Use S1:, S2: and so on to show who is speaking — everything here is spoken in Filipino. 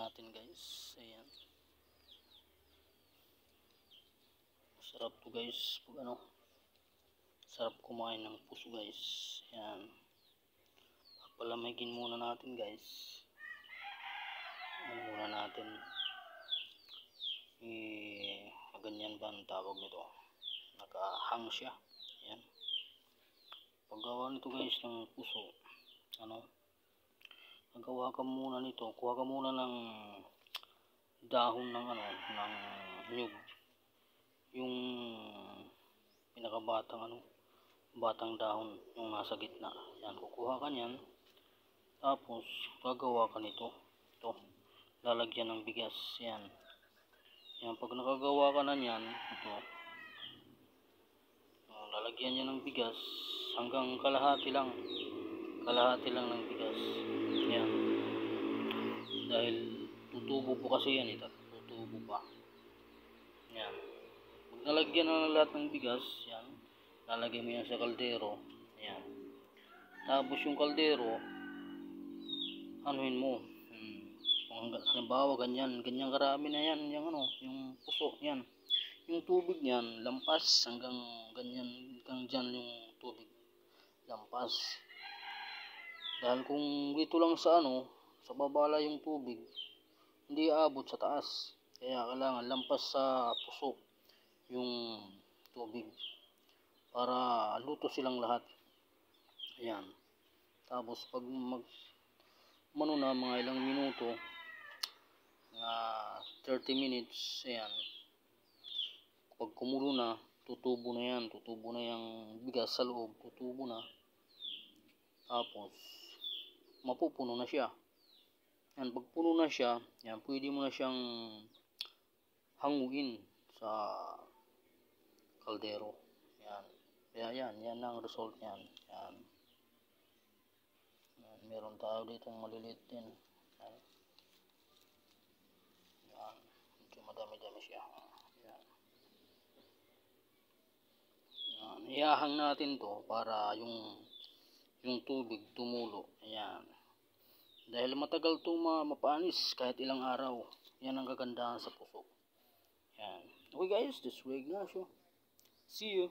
S1: natin guys. Ayan. Sarap to guys. Pag sarap kumain ng puso guys. Ayan. Palamigin muna natin guys. Ano muna natin. Ganyan ba ang tawag nito? Nakahang siya. Ayan. Paggawa nito guys ng puso. Nagawa ka muna nito. Kuha ka muna ng dahon ng ng nyug. Yung pinakabatang batang dahon yung nasa gitna. Yan, kukuha ka niyan. Tapos gagawa ka nito. Ito, lalagyan ng bigas. Yan. Yan, pag nakagawa ka na niyan, ito. Lalagyan niya ng bigas hanggang kalahati lang. Kalahati lang ng bigas. Yan. Dahil tutubo po kasi yan ito. Tutubo pa. Yan. Pag nalagyan na ng lahat ng bigas, yan. Lalagyan mo yan sa kaldero. Yan. Tapos yung kaldero, anuhin mo. Kung halimbawa ganyan karami na yan, yung puso, yan. Yung tubig niyan, lampas hanggang ganyan, hanggang dyan yung tubig. Lampas. Dahil kung dito lang sa sa babala yung tubig, hindi aabot sa taas. Kaya kailangan lampas sa puso yung tubig para luto silang lahat. Ayan. Tapos pag na mga ilang minuto, mga 30 minutes, ayan. Pag kumulo na, tutubo na yan. Tutubo na yung bigas sa loob. Tutubo na. Tapos mapupuno na siya. Yan, pag puno na siya, yan, pwede mo na siyang hanguin sa kaldero. Yan. Kaya yan ang result niyan. Yan. Yan, meron tayo dito maliliit din. Yan. Yan. Medyo madami-dami siya. Yan. Yan. Ihahang natin to para yung tubig tumulo. Ayan. Dahil matagal itong mapanis kahit ilang araw. Yan ang kagandahan sa puso. Yan. Okay guys, this way Ignacio. See you.